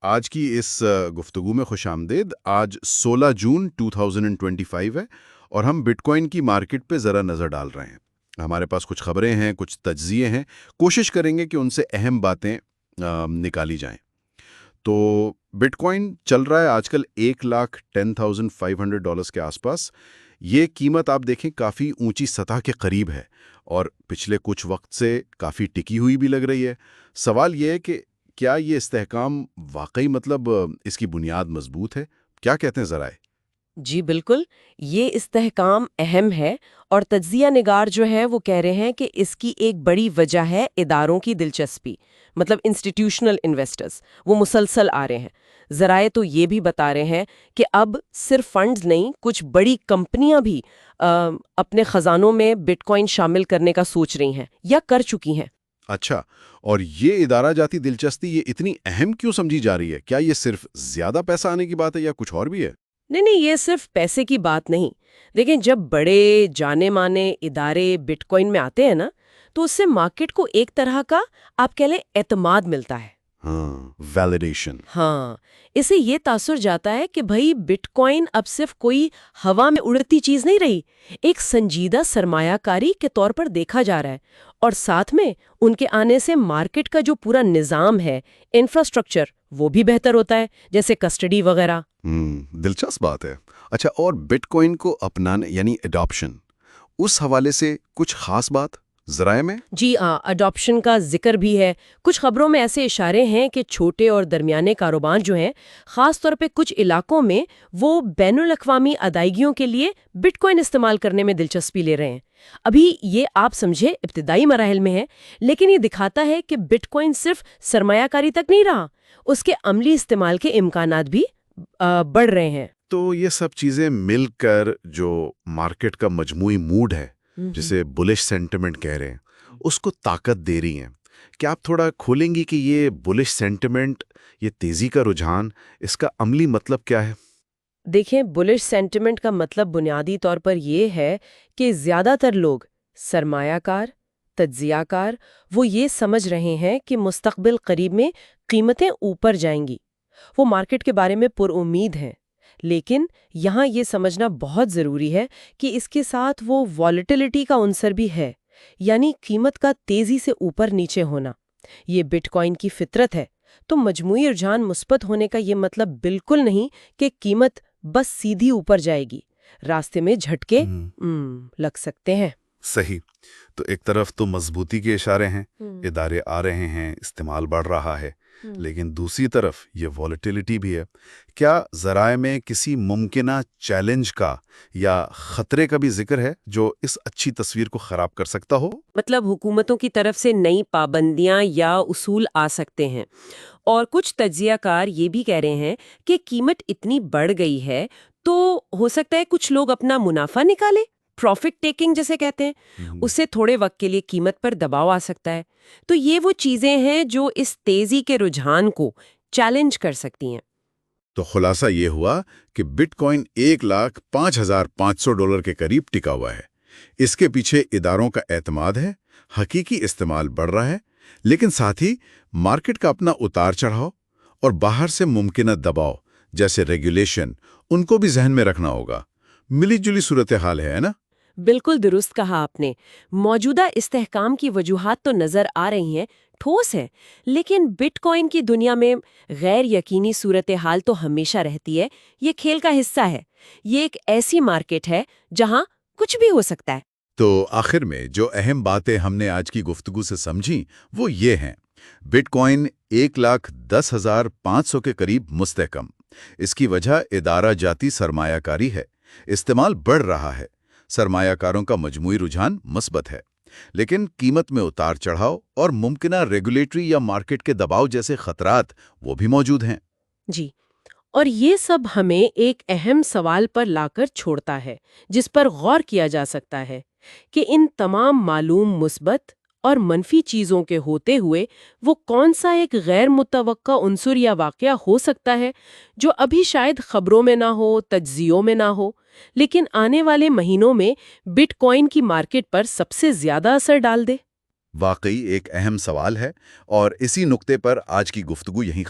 آج کی اس گفتگو میں خوش آمدید۔ آج 16 جون 2025 ہے اور ہم بٹ کوائن کی مارکیٹ پہ ذرا نظر ڈال رہے ہیں۔ ہمارے پاس کچھ خبریں ہیں، کچھ تجزیے ہیں، کوشش کریں گے کہ ان سے اہم باتیں نکالی جائیں۔ تو بٹ کوائن چل رہا ہے آج کل $1,10,500 کے آس پاس۔ یہ قیمت آپ دیکھیں کافی اونچی سطح کے قریب ہے اور پچھلے کچھ وقت سے کافی ٹکی ہوئی بھی لگ رہی ہے۔ سوال یہ ہے کہ کیا یہ استحکام واقعی اس کی بنیاد مضبوط ہے؟ کیا کہتے ہیں ذرا؟ جی بالکل، یہ استحکام اہم ہے اور تجزیہ نگار جو ہے وہ کہہ رہے ہیں کہ اس کی ایک بڑی وجہ ہے اداروں کی دلچسپی، مطلب انسٹیٹیوشنل انویسٹرز وہ مسلسل آ رہے ہیں۔ ذرائع تو یہ بھی بتا رہے ہیں کہ اب صرف فنڈز نہیں، کچھ بڑی کمپنیاں بھی اپنے خزانوں میں بٹ کوائن شامل کرنے کا سوچ رہی ہیں یا کر چکی ہیں۔ اچھا، اور یہ ادارہ جاتی دلچسپی یہ اتنی اہم کیوں سمجھی جا رہی ہے؟ کیا یہ صرف زیادہ پیسہ آنے کی بات ہے یا کچھ اور بھی ہے؟ نہیں، یہ صرف پیسے کی بات نہیں۔ دیکھیں، جب بڑے جانے مانے ادارے بٹ کوائن میں آتے ہیں نا، تو اس سے مارکیٹ کو ایک طرح کا آپ کہہ لیں اعتماد ملتا ہے۔ ہاں، ویلیڈیشن۔ ہاں، اسے یہ تاثر جاتا ہے کہ بھئی بٹ کوائن اب صرف کوئی ہوا میں اڑتی چیز نہیں رہی، ایک سنجیدہ سرمایہ کاری کے طور پر دیکھا جا رہا ہے، اور ساتھ میں ان کے آنے سے مارکیٹ کا جو پورا نظام ہے، انفراسٹرکچر، وہ بھی بہتر ہوتا ہے، جیسے کسٹڈی وغیرہ۔ دلچسپ بات ہے۔ اچھا، اور بٹ کوائن کو اپنانے یعنی اڈاپشن، اس حوالے سے کچھ خاص بات ذرائع میں؟ جی ہاں، اڈاپشن کا ذکر بھی ہے۔ کچھ خبروں میں ایسے اشارے ہیں کہ چھوٹے اور درمیانے کاروبار جو ہیں، خاص طور پہ کچھ علاقوں میں وہ بین الاقوامی ادائیگیوں کے لیے بٹ کوائن استعمال کرنے میں دلچسپی لے رہے ہیں۔ ابھی یہ آپ سمجھے ابتدائی مراحل میں ہے، لیکن یہ دکھاتا ہے کہ بٹ کوائن صرف سرمایہ کاری تک نہیں رہا، اس کے عملی استعمال کے امکانات بھی بڑھ رہے ہیں۔ تو یہ سب چیزیں مل کر جو مارکیٹ کا مجموعی موڈ ہے، جسے بلش سینٹیمنٹ کہہ رہے ہیں، اس کو طاقت دے رہی ہیں۔ کیا آپ تھوڑا کھولیں گی کہ یہ بلش سینٹیمنٹ، یہ تیزی کا رجحان، اس کا عملی مطلب کیا ہے؟ دیکھیں، بلش سینٹیمنٹ کا مطلب بنیادی طور پر یہ ہے کہ زیادہ تر لوگ، سرمایہ کار، تجزیہ کار، وہ یہ سمجھ رہے ہیں کہ مستقبل قریب میں قیمتیں اوپر جائیں گی۔ وہ مارکیٹ کے بارے میں پر امید ہیں، لیکن یہاں یہ سمجھنا بہت ضروری ہے کہ اس کے ساتھ وہ والیٹیلٹی کا عنصر بھی ہے، یعنی قیمت کا تیزی سے اوپر نیچے ہونا۔ یہ بٹ کوائن کی فطرت ہے، تو مجموعی رجحان مثبت ہونے کا یہ مطلب بالکل نہیں کہ قیمت بس سیدھی اوپر جائے گی۔ راستے میں جھٹکے لگ سکتے ہیں۔ صحیح۔ تو ایک طرف تو مضبوطی کے اشارے ہیں، ادارے آ رہے ہیں، استعمال بڑھ رہا ہے، لیکن دوسری طرف یہ والیٹیلٹی بھی ہے۔ کیا ذرائع میں کسی ممکنہ چیلنج کا یا خطرے کا بھی ذکر ہے جو اس اچھی تصویر کو خراب کر سکتا ہو؟ مطلب حکومتوں کی طرف سے نئی پابندیاں یا اصول آ سکتے ہیں، اور کچھ تجزیہ کار یہ بھی کہہ رہے ہیں کہ قیمت اتنی بڑھ گئی ہے تو ہو سکتا ہے کچھ لوگ اپنا منافع نکالیں، پروفٹ ٹیکنگ جسے کہتے ہیں، اس سے تھوڑے وقت کے لیے قیمت پر دباؤ آ سکتا ہے۔ تو یہ وہ چیزیں ہیں جو اس تیزی کے رجحان کو چیلنج کر سکتی ہیں۔ تو خلاصہ یہ ہوا کہ بٹ کوائن $1,05,500 کے قریب ٹکا ہوا ہے۔ اس کے پیچھے اداروں کا اعتماد ہے، حقیقی استعمال بڑھ رہا ہے، لیکن ساتھ ہی مارکیٹ کا اپنا اتار چڑھاؤ اور باہر سے ممکنہ دباؤ جیسے ریگولیشن، ان کو بھی ذہن میں رکھنا ہوگا۔ ملی جلی صورتحال ہے نا؟ بالکل درست کہا آپ نے۔ موجودہ استحکام کی وجوہات تو نظر آ رہی ہیں، ٹھوس ہے، لیکن بٹ کوائن کی دنیا میں غیر یقینی صورتحال تو ہمیشہ رہتی ہے۔ یہ کھیل کا حصہ ہے۔ یہ ایک ایسی مارکیٹ ہے جہاں کچھ بھی ہو سکتا ہے۔ تو آخر میں جو اہم باتیں ہم نے آج کی گفتگو سے سمجھی وہ یہ ہیں: بٹ کوائن 1,10,500 کے قریب مستحکم۔ اس کی وجہ ادارہ جاتی سرمایہ کاری ہے، استعمال بڑھ رہا ہے، سرمایہ کاروں کا مجموعی رجحان مثبت ہے، لیکن قیمت میں اتار چڑھاؤ اور ممکنہ ریگولیٹری یا مارکیٹ کے دباؤ جیسے خطرات وہ بھی موجود ہیں۔ جی، اور یہ سب ہمیں ایک اہم سوال پر لا کر چھوڑتا ہے، جس پر غور کیا جا سکتا ہے کہ ان تمام معلوم مثبت اور منفی چیزوں کے ہوتے ہوئے وہ کون سا ایک غیر متوقع عنصر یا واقعہ ہو سکتا ہے جو ابھی شاید خبروں میں نہ ہو، تجزیوں میں نہ ہو، لیکن آنے والے مہینوں میں بٹ کوائن کی مارکیٹ پر سب سے زیادہ اثر ڈال دے۔ واقعی ایک اہم سوال ہے، اور اسی نقطے پر آج کی گفتگو یہیں ختم